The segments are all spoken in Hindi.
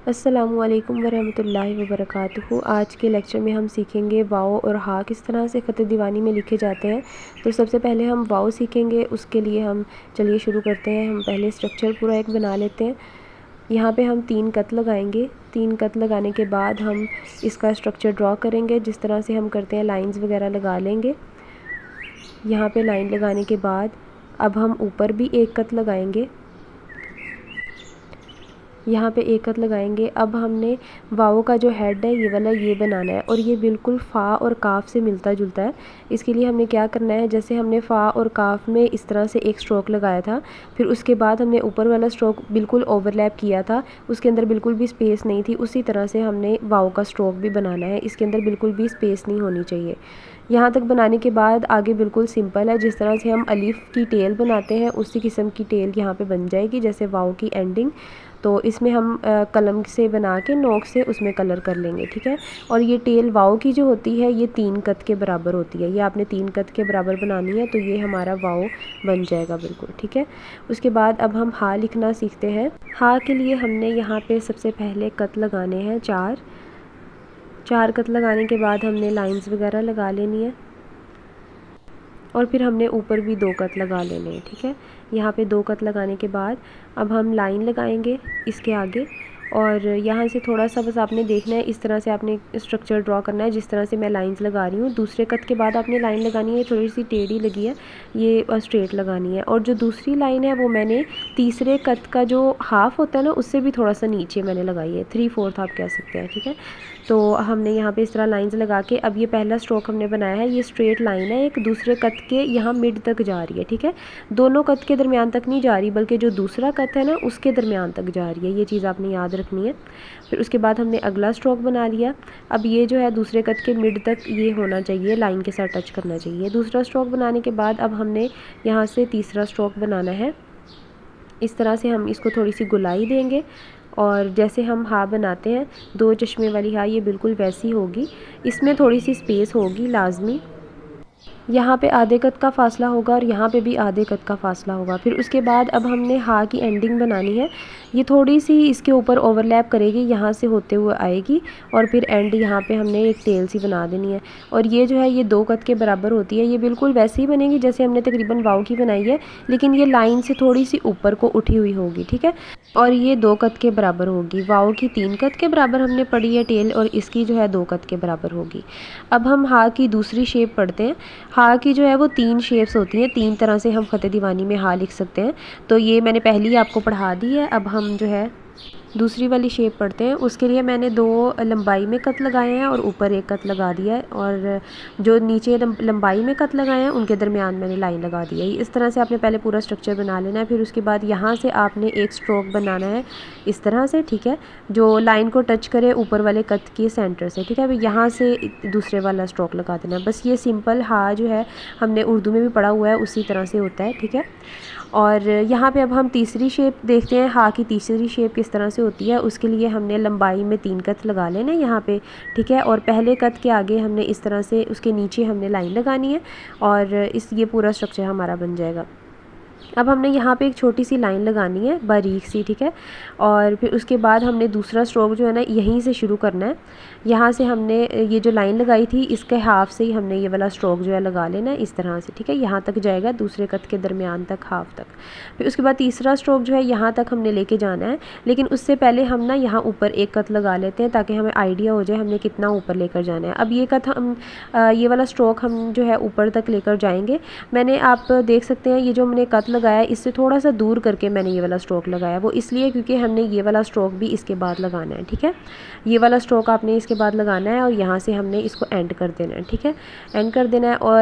अस्सलामुअलैकुम वरहमतुल्लाहि वबरकातुहू। आज के लेक्चर में हम सीखेंगे वाव और हा किस तरह से ख़त दीवानी में लिखे जाते हैं। तो सबसे पहले हम वाव सीखेंगे, उसके लिए हम चलिए शुरू करते हैं। हम पहले स्ट्रक्चर पूरा एक बना लेते हैं। यहाँ पे हम 3 कत लगाएंगे। 3 कत लगाने के बाद हम इसका स्ट्रक्चर ड्रॉ करेंगे, जिस तरह से हम करते हैं लाइंस वगैरह लगा लेंगे। यहाँ पे लाइन लगाने के बाद अब हम ऊपर भी 1 कत लगाएंगे। यहाँ पे 1 कत लगाएंगे। अब हमने वाव का जो हेड है ये वाला ये बनाना है, और ये बिल्कुल फ़ा और काफ से मिलता जुलता है। इसके लिए हमने क्या करना है, जैसे हमने फ़ा और काफ में इस तरह से एक स्ट्रोक लगाया था, फिर उसके बाद हमने ऊपर वाला स्ट्रोक बिल्कुल ओवरलैप किया था, उसके अंदर बिल्कुल भी स्पेस नहीं थी। उसी तरह से हमने वाव का स्ट्रोक भी बनाना है, इसके अंदर बिल्कुल भी स्पेस नहीं होनी चाहिए। यहाँ तक बनाने के बाद आगे बिल्कुल सिंपल है। जिस तरह से हम अलीफ़ की टेल बनाते हैं उसी किस्म की टेल यहाँ पे बन जाएगी, जैसे वाव की एंडिंग। तो इसमें हम कलम से बना के नोक से उसमें कलर कर लेंगे, ठीक है। और ये टेल वाव की जो होती है ये 3 कत के बराबर होती है। ये आपने 3 कत के बराबर बनानी है, तो ये हमारा वाव बन जाएगा बिल्कुल, ठीक है। उसके बाद अब हम हा लिखना सीखते हैं। हा के लिए हमने यहाँ पे सबसे पहले कत लगाने हैं 4 कत लगाने के बाद हमने लाइंस वगैरह लगा लेनी है, और फिर हमने ऊपर भी 2 कत लगा लेने हैं, ठीक है। यहाँ पे 2 कत लगाने के बाद अब हम लाइन लगाएंगे इसके आगे, और यहाँ से थोड़ा सा बस आपने देखना है, इस तरह से आपने स्ट्रक्चर ड्रॉ करना है जिस तरह से मैं लाइंस लगा रही हूँ। दूसरे कत के बाद आपने लाइन लगानी है, थोड़ी सी टेढ़ी लगी है, ये स्ट्रेट लगानी है। और जो दूसरी लाइन है वो मैंने तीसरे कत का जो हाफ़ होता है ना, उससे भी थोड़ा सा नीचे मैंने लगाई है, 3/4 आप कह सकते हैं, ठीक है। तो हमने यहाँ पे इस तरह लाइंस लगा के अब ये पहला स्ट्रोक हमने बनाया है, ये स्ट्रेट लाइन है, एक दूसरे कत के यहाँ मिड तक जा रही है, ठीक है। दोनों कत के दरमियान तक नहीं जा रही, बल्कि जो दूसरा कत है ना उसके दरमियान तक जा रही है। ये चीज़ आपने याद रखनी है। फिर उसके बाद हमने अगला स्ट्रोक बना लिया। अब ये जो है दूसरे कत के मिड तक ये होना चाहिए, लाइन के साथ टच करना चाहिए। दूसरा स्ट्रोक बनाने के बाद अब हमने यहाँ से तीसरा स्ट्रोक बनाना है। इस तरह से हम इसको थोड़ी सी गुलाई देंगे, और जैसे हम हा बनाते हैं 2 चश्मे वाली हा, ये बिल्कुल वैसी होगी। इसमें थोड़ी सी स्पेस होगी लाजमी। यहाँ पे आधे कत का फ़ासला होगा और यहाँ पे भी आधे कत का फ़ासला होगा। फिर उसके बाद अब हमने हा की एंडिंग बनानी है। ये थोड़ी सी इसके ऊपर ओवरलैप करेगी, यहाँ से होते हुए आएगी, और फिर एंड यहाँ पे हमने एक टेल सी बना देनी है। और ये जो है ये 2 कत के बराबर होती है। ये बिल्कुल वैसे ही बनेगी जैसे हमने तकरीबन वाव की बनाई है, लेकिन ये लाइन से थोड़ी सी ऊपर को उठी हुई होगी, ठीक है। और ये 2 कत के बराबर होगी। वाव की 3 कत के बराबर हमने पढ़ी है टेल, और इसकी जो है 2 कत के बराबर होगी। अब हम हा की दूसरी शेप पढ़ते हैं। हा की जो है वो 3 शेप्स होती हैं, 3 तरह से हम ख़त दीवानी में हा लिख सकते हैं। तो ये मैंने पहले ही आपको पढ़ा दी है। अब हम जो है दूसरी वाली शेप पढ़ते हैं। उसके लिए मैंने 2 लंबाई में कत लगाए हैं और ऊपर 1 कत लगा दिया है, और जो नीचे लंबाई में कत लगाए हैं उनके दरमियान मैंने लाइन लगा दी है। इस तरह से आपने पहले पूरा स्ट्रक्चर बना लेना है। फिर उसके बाद यहाँ से आपने एक स्ट्रोक बनाना है इस तरह से, ठीक है, जो लाइन को टच करे ऊपर वाले कत के सेंटर से, ठीक है। अब यहाँ से दूसरे वाला स्ट्रोक लगा देना है। बस ये सिंपल हा जो है हमने उर्दू में भी पढ़ा हुआ है, उसी तरह से होता है, ठीक है। और यहाँ पे अब हम तीसरी शेप देखते हैं। हा की तीसरी शेप किस तरह से होती है। उसके लिए हमने लंबाई में 3 कत लगा लेना है यहाँ पे, ठीक है। और पहले कत के आगे हमने इस तरह से उसके नीचे हमने लाइन लगानी है, और ये पूरा स्ट्रक्चर हमारा बन जाएगा। अब हमने यहाँ पे एक छोटी सी लाइन लगानी है बारीक सी, ठीक है। और फिर उसके बाद हमने दूसरा स्ट्रोक जो है ना यहीं से शुरू करना है। यहाँ से हमने ये जो लाइन लगाई थी इसके हाफ से ही हमने ये वाला स्ट्रोक जो है लगा लेना है इस तरह से, ठीक है। यहाँ तक जाएगा, दूसरे कत के दरमियान तक, हाफ तक। फिर उसके बाद तीसरा स्ट्रोक जो है यहाँ तक हमने लेके जाना है, लेकिन उससे पहले हम ना यहाँ ऊपर 1 कत लगा लेते हैं, ताकि हमें आइडिया हो जाए हमने कितना ऊपर लेकर जाना है। अब ये कत हम ये वाला स्ट्रोक हम जो है ऊपर तक लेकर जाएंगे। मैंने, आप देख सकते हैं, ये जो हमने कत लगाया इससे थोड़ा सा दूर करके मैंने ये वाला स्ट्रोक लगाया, वो इसलिए क्योंकि हमने ये वाला स्ट्रोक भी इसके बाद लगाना है, ठीक है। ये वाला स्ट्रोक आपने इसके बाद लगाना है, और यहाँ से हमने इसको एंड कर देना है, ठीक है, एंड कर देना है।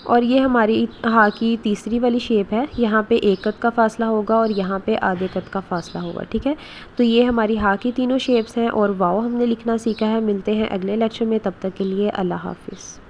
और ये हमारी हा की तीसरी वाली शेप है। यहाँ पे 1 कत का फ़ासला होगा और यहाँ पे आधे कत का फ़ासला होगा, ठीक है। तो ये हमारी हा की तीनों शेप्स हैं, और वाव हमने लिखना सीखा है। मिलते हैं अगले लेक्चर में, तब तक के लिए अल्लाह हाफिज़।